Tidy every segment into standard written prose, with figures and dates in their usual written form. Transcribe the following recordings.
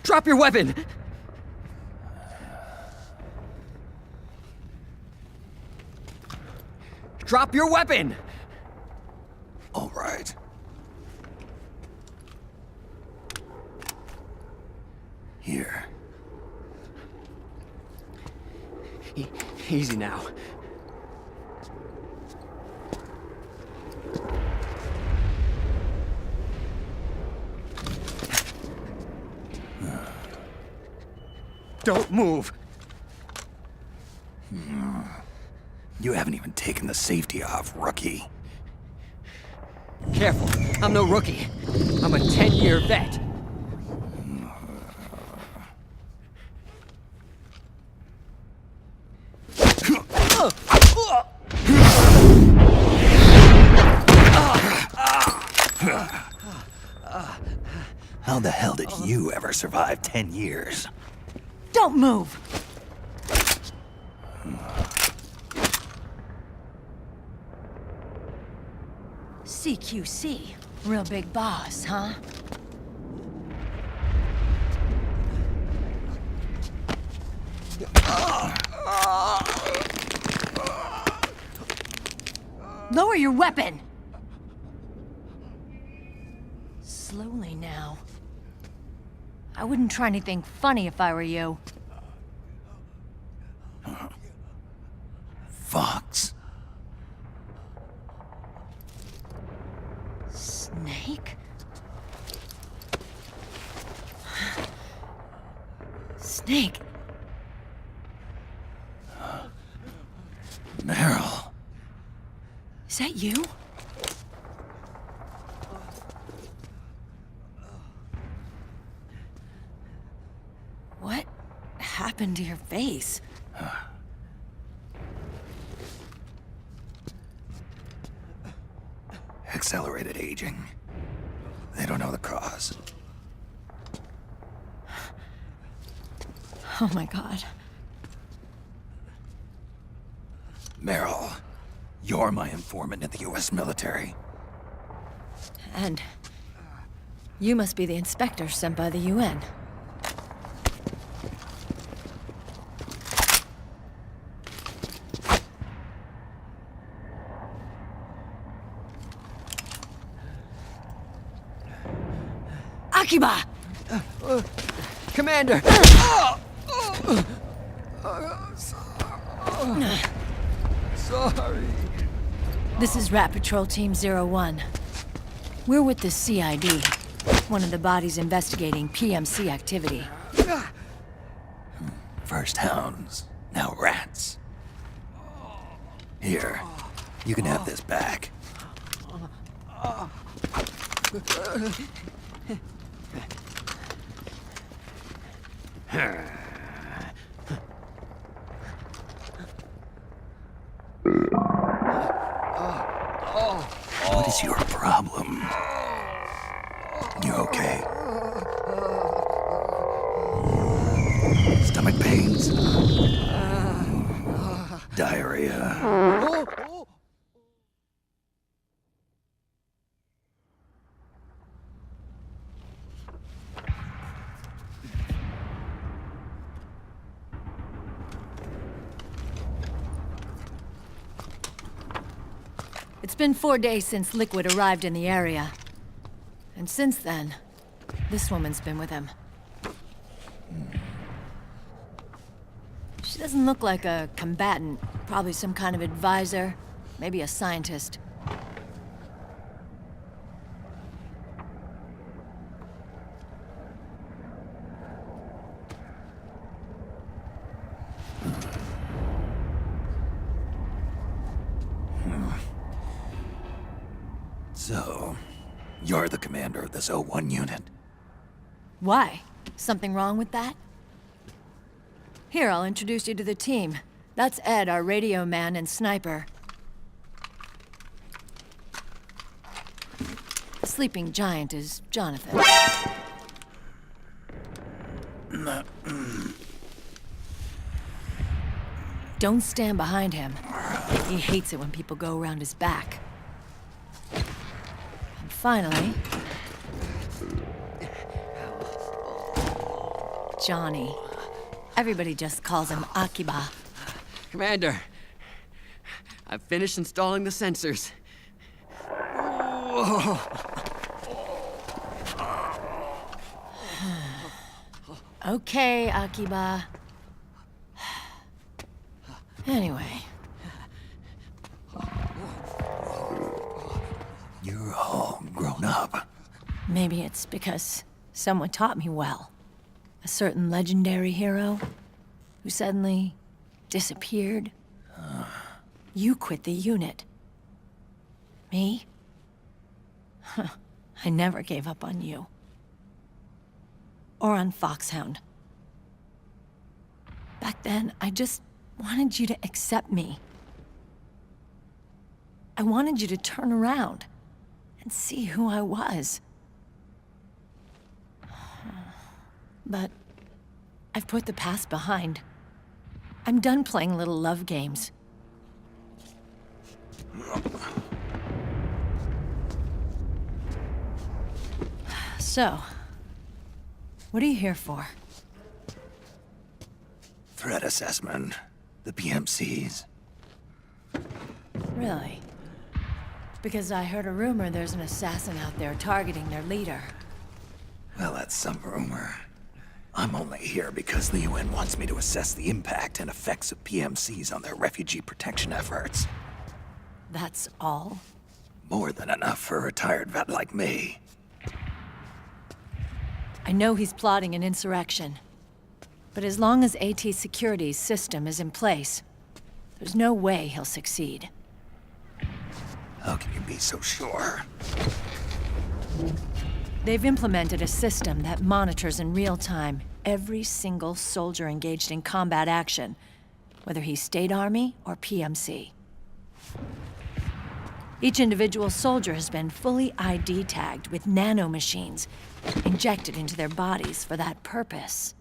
Drop your weapon! Drop your weapon! All right. Here. Easy now. Don't move! You haven't even taken the safety off, rookie. Careful, I'm no rookie. I'm a 10-year vet. How the hell did you ever survive 10 years? Don't move! CQC. Real big boss, huh? Lower your weapon! Slowly now. I wouldn't try anything funny if I were you. Fox. Snake? Snake? Meryl. Is that you? What happened to your face? Accelerated aging. They don't know the cause. Oh my god. Meryl, you're my informant in the US military. And you must be the inspector sent by the UN. Akiba! Commander! Sorry. This is Rat Patrol Team 01. We're with the CID, one of the bodies investigating PMC activity. First hounds, now rats. Here, you can have this back. What is your problem? You okay? Stomach pains? Diarrhea? It's been 4 days since Liquid arrived in the area. And since then, this woman's been with him. She doesn't look like a combatant. Probably some kind of advisor, maybe a scientist. So, you're the commander of this O1 unit? Why? Something wrong with that? Here, I'll introduce you to the team. That's Ed, our radio man and sniper. The sleeping giant is Jonathan. Don't stand behind him. He hates it when people go around his back. And finally... Johnny. Everybody just calls him Akiba. Commander, I've finished installing the sensors. Okay, Akiba. Anyway, You're all grown up. maybe it's because someone taught me well. A certain legendary hero who suddenly disappeared. You quit the unit. Me? I never gave up on you. Or on Foxhound. Back then, I just wanted you to accept me. I wanted you to turn around and see who I was. But I've put the past behind. I'm done playing little love games. So, what are you here for? Threat assessment. The PMCs. Really? Because I heard a rumor there's an assassin out there targeting their leader. Well, that's some rumor. I'm only here because the UN wants me to assess the impact and effects of PMCs on their refugee protection efforts. That's all? More than enough for a retired vet like me. I know he's plotting an insurrection. But as long as AT Security's system is in place, there's no way he'll succeed. How can you be so sure? They've implemented a system that monitors in real time every single soldier engaged in combat action, whether he's State Army or PMC. Each individual soldier has been fully ID tagged with nanomachines injected into their bodies for that purpose.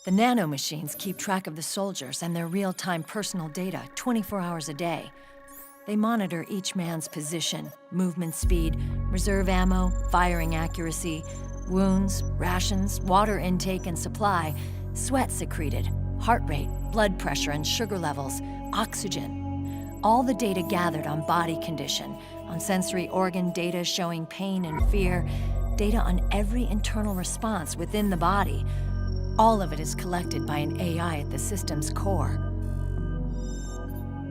The nanomachines keep track of the soldiers and their real-time personal data 24 hours a day. They monitor each man's position, movement speed, reserve ammo, firing accuracy, wounds, rations, water intake and supply, sweat secreted, heart rate, blood pressure and sugar levels, oxygen. All the data gathered on body condition, on sensory organ data showing pain and fear, data on every internal response within the body. All of it is collected by an AI at the system's core.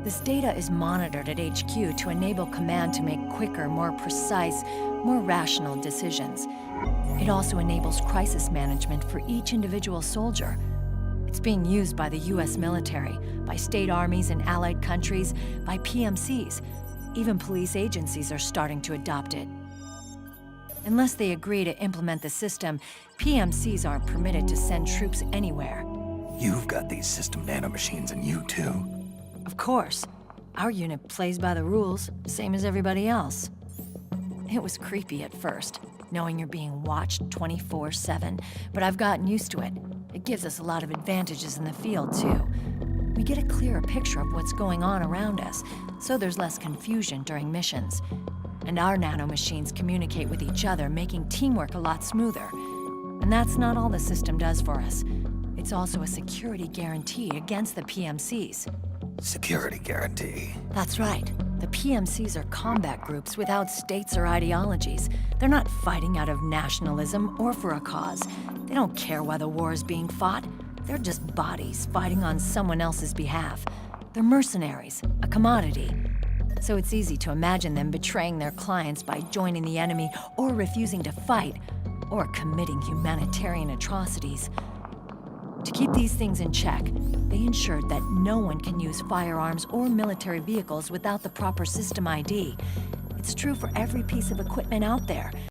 This data is monitored at HQ to enable command to make quicker, more precise, more rational decisions. It also enables crisis management for each individual soldier. It's being used by the US military, by state armies in allied countries, by PMCs. Even police agencies are starting to adopt it. Unless they agree to implement the system, PMCs aren't permitted to send troops anywhere. You've got these system nanomachines in you too. Of course. Our unit plays by the rules, same as everybody else. It was creepy at first, knowing you're being watched 24/7, but I've gotten used to it. It gives us a lot of advantages in the field, too. We get a clearer picture of what's going on around us, so there's less confusion during missions. And our nanomachines communicate with each other, making teamwork a lot smoother. And that's not all the system does for us. It's also a security guarantee against the PMCs. Security guarantee. That's right. The PMCs are combat groups without states or ideologies. They're not fighting out of nationalism or for a cause. They don't care why the war is being fought. They're just bodies fighting on someone else's behalf. They're mercenaries, a commodity. So it's easy to imagine them betraying their clients by joining the enemy or refusing to fight, or committing humanitarian atrocities. To keep these things in check, they ensured that no one can use firearms or military vehicles without the proper system ID. It's true for every piece of equipment out there,